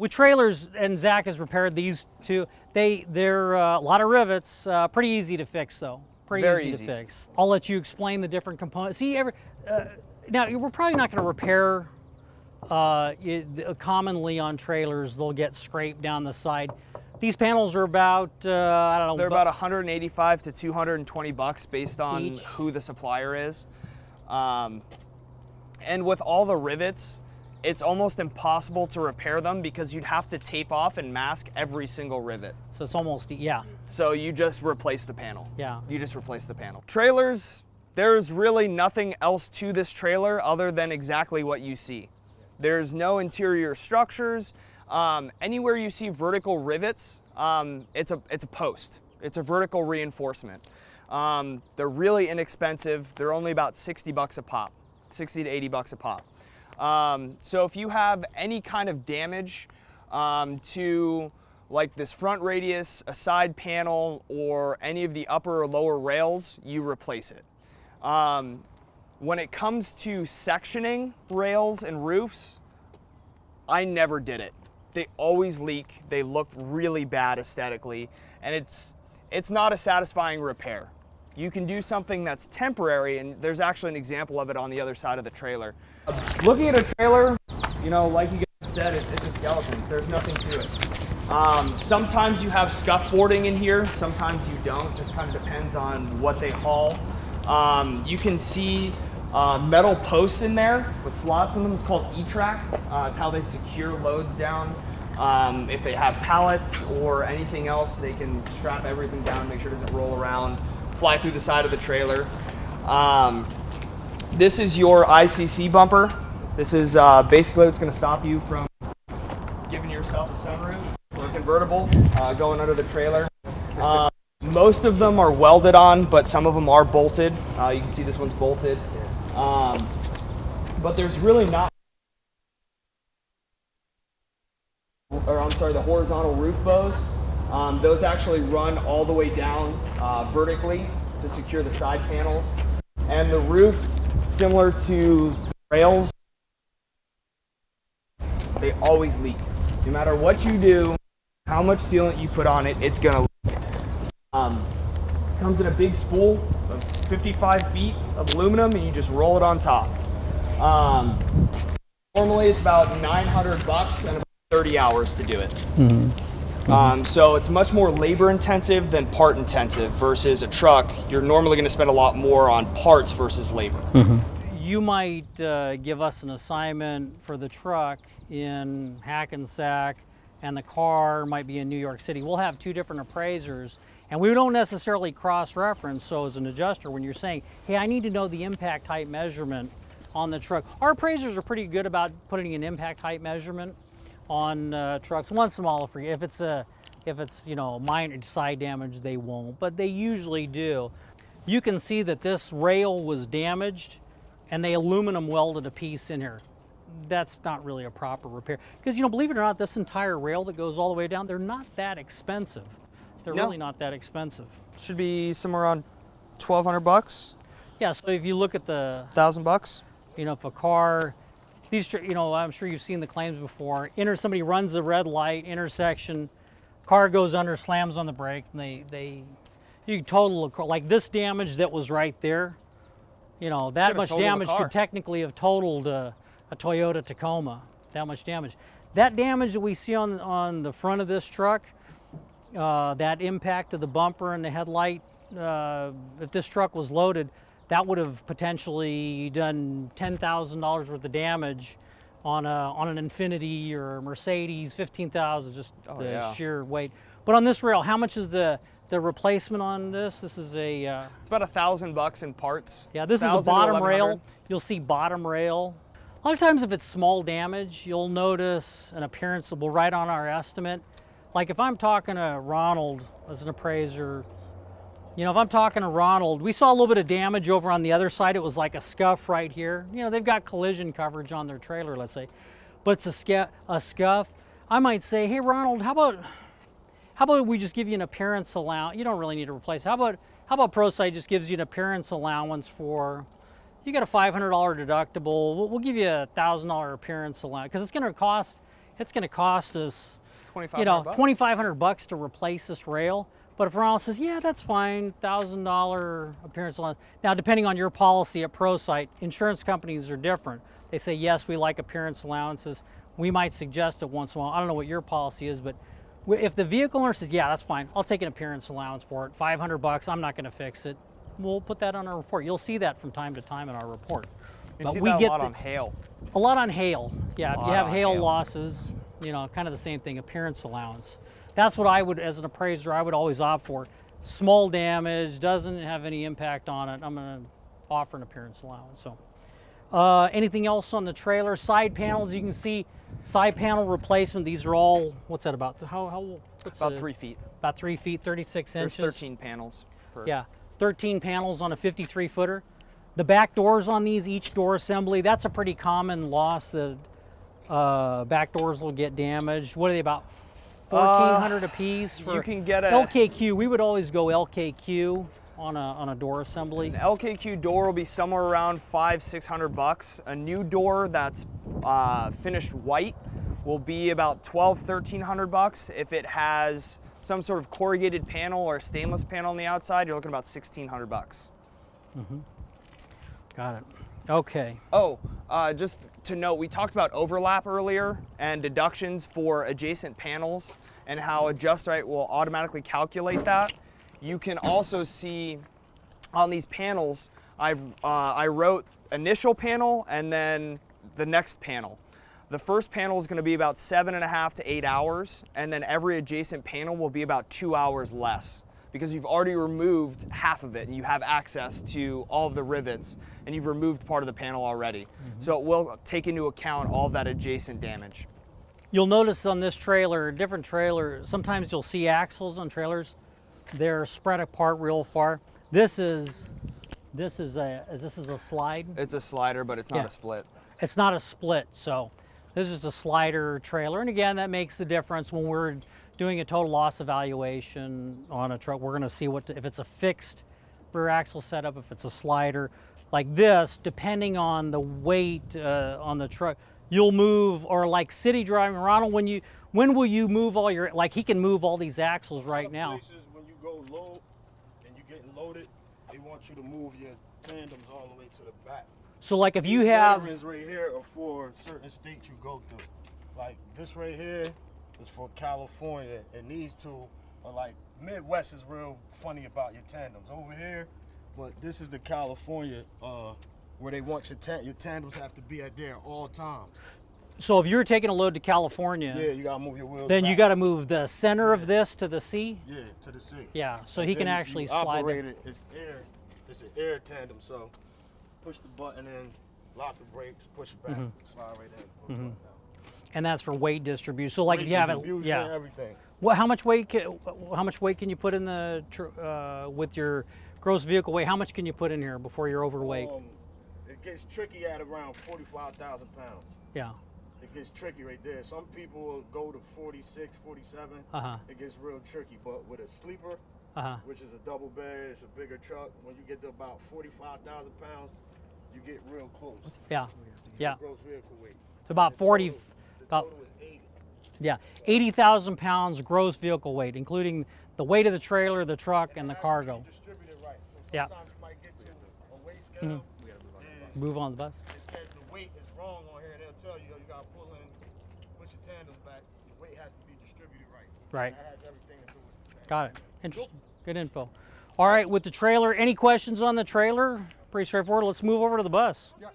With trailers, and Zach has repaired these two, they're a lot of rivets, pretty easy to fix though. Very easy to fix. I'll let you explain the different components. See, now we're probably not going to repair, commonly on trailers, they'll get scraped down the side. These panels are about, I don't know. They're about 185 to 220 bucks based on each. who the supplier is. And with all the rivets, it's almost impossible to repair them because you'd have to tape off and mask every single rivet. So it's almost, yeah. So you just replace the panel. Yeah. You just replace the panel. Trailers, there's really nothing else to this trailer other than exactly what you see. There's no interior structures. Anywhere you see vertical rivets, it's a post. It's a vertical reinforcement. They're really inexpensive. They're only about 60 bucks a pop, 60 to 80 bucks a pop. So if you have any kind of damage to like this front radius, a side panel, or any of the upper or lower rails, you replace it. When it comes to sectioning rails and roofs, I never did it. They always leak. They look really bad aesthetically, and it's not a satisfying repair. You can do something that's temporary, and there's actually an example of it on the other side of the trailer. Looking at a trailer, you know, like you guys said, it's a skeleton. There's nothing to it. Sometimes you have scuff boarding in here, sometimes you don't. Just kind of depends on what they haul. You can see metal posts in there with slots in them. It's called E-track. It's how they secure loads down. If they have pallets or anything else, they can strap everything down, make sure it doesn't roll around, fly through the side of the trailer. This is your ICC bumper. This is basically what's going to stop you from giving yourself a sunroof or a convertible going under the trailer. Most of them are welded on, but some of them are bolted. You can see this one's bolted. But there's really not, the horizontal roof bows. Those actually run all the way down vertically to secure the side panels. And the roof, similar to the rails, they always leak. No matter what you do, how much sealant you put on it, it's gonna leak. Comes in a big spool of 55 feet of aluminum, and you just roll it on top. Normally it's about 900 bucks and about 30 hours to do it. So it's much more labor intensive than part intensive versus a truck. You're normally going to spend a lot more on parts versus labor. You might give us an assignment for the truck in Hackensack, and the car might be in New York City. We'll have two different appraisers, and we don't necessarily cross-reference. So as an adjuster, when you're saying, hey, I need to know the impact height measurement on the truck, our appraisers are pretty good about putting an impact height measurement on trucks. Once in a while, if it's you know, minor side damage, they won't, but they usually do. You can see that this rail was damaged, and they aluminum welded a piece in here. That's not really a proper repair, because, you know, believe it or not, this entire rail that goes all the way down, they're not that expensive. They're really not that expensive. Should be somewhere around 1,200 bucks. Yeah. So if you look at the 1,000 bucks. You know, if a car, these, you know, I'm sure you've seen the claims before. Somebody runs a red light intersection, car goes under, slams on the brake, and you can total, like this damage that was right there. You know, that much damage could technically have totaled a Toyota Tacoma. That much damage. That damage that we see on the front of this truck, that impact of the bumper and the headlight, if this truck was loaded, that would have potentially done $10,000 worth of damage on an Infiniti or a Mercedes, 15,000, just the sheer weight. But on this rail, how much is the replacement on this? This is a... it's about 1,000 bucks in parts. Yeah, this is a bottom rail. You'll see bottom rail. A lot of times if it's small damage, you'll notice an appearance that will write on our estimate. Like if I'm talking to Ronald as an appraiser, you know, if I'm talking to Ronald, we saw a little bit of damage over on the other side. It was like a scuff right here. You know, they've got collision coverage on their trailer, let's say, but it's a scuff. I might say, hey Ronald, how about we just give you an appearance allowance? You don't really need to replace it. How about ProSight just gives you an appearance allowance for, you got a $500 deductible. We'll give you a $1,000 appearance allowance, because it's going to cost, it's going to cost us, 2,500 bucks? $2,500 to replace this rail. But if Ronald says, yeah, that's fine, $1,000 appearance allowance. Now, depending on your policy at ProSight, insurance companies are different. They say, yes, we like appearance allowances. We might suggest it once in a while. I don't know what your policy is, but if the vehicle owner says, yeah, that's fine, I'll take an appearance allowance for it, $500, I'm not going to fix it, we'll put that on our report. You'll see that from time to time in our report. You But see we that get a lot on hail. a lot on hail. Yeah, if you have on hail hail. losses, kind of the same thing, appearance allowance. That's what I would, as an appraiser, I would always opt for. Small damage, doesn't have any impact on it, I'm going to offer an appearance allowance. So, anything else on the trailer? Side panels, you can see side panel replacement. These are all, what's that about? What's About 3 feet. About 3 feet, 36 There's inches. 13 panels. Per. Yeah, 13 panels on a 53 footer. The back doors on these, each door assembly, that's a pretty common loss. The back doors will get damaged. What are they, about 1,400 a piece? For you can get a LKQ. We would always go LKQ on a door assembly. An LKQ door will be somewhere around $500-600. A new door that's finished white will be about $1,200-1,300. If it has some sort of corrugated panel or stainless panel on the outside, you're looking about $1,600. Mm-hmm. Got it. Okay. Oh, just to note, we talked about overlap earlier and deductions for adjacent panels and how AdjustRite will automatically calculate that. You can also see on these panels, I wrote initial panel and then the next panel. The first panel is going to be about 7.5 to 8 hours, and then every adjacent panel will be about 2 hours less because you've already removed half of it and you have access to all of the rivets and you've removed part of the panel already. So it will take into account all of that adjacent damage. You'll notice on this trailer, different trailer, sometimes you'll see axles on trailers. They're spread apart real far. This is a slide. It's a slider, but it's not Yeah. a split. It's not a split, so this is a slider trailer. And again, that makes the difference when we're doing a total loss evaluation on a truck. We're gonna see if it's a fixed rear axle setup, if it's a slider. Like this, depending on the weight on the truck, you'll move, or like city driving. Ronald, when will you move all your, like he can move all these axles right now. Places when you go low and you're getting loaded, they want you to move your tandems all the way to the back. So like if you These have, letterings right here are for certain states you go through. Like this right here is for California, and these two are like, Midwest is real funny about your tandems. Over here, but this is the California where they want your tandems have to be at there all times. so if you're taking a load to California, Yeah, you gotta move your wheels then back. you got to move the center of this to the C. Yeah, to the sea. Yeah, so he And can then actually you slide operate it. it. It's an air tandem, so push the button in, lock the brakes, push it back, slide right in. Pull the button out. And that's for weight distribution. So like if Weight you have it, distribution, yeah. everything. What? How much weight can you put in the with your gross vehicle weight? How much can you put in here before you're overweight? It gets tricky at around 45,000 pounds. Yeah. It gets tricky right there. Some people will go to 46, 47. It gets real tricky, but with a sleeper, which is a double bed, it's a bigger truck. When you get to about 45,000 pounds, you get real close. Yeah. to Yeah. the gross vehicle weight. It's about The 40. total- The About total is 80. yeah, 80,000 pounds gross vehicle weight, including the weight of the trailer, the truck, and the it has to cargo. be distributed right. So Yeah. sometimes you might get to a weight scale, and Move on the bus. it says the weight is wrong on here, and they'll tell you, you gotta pull in, push your tandems back. The weight has to be distributed right. Right. That has everything to do with it. Got it. Interesting. Good info. All right, with the trailer, any questions on the trailer? Pretty straightforward. Let's move over to the bus. Yeah.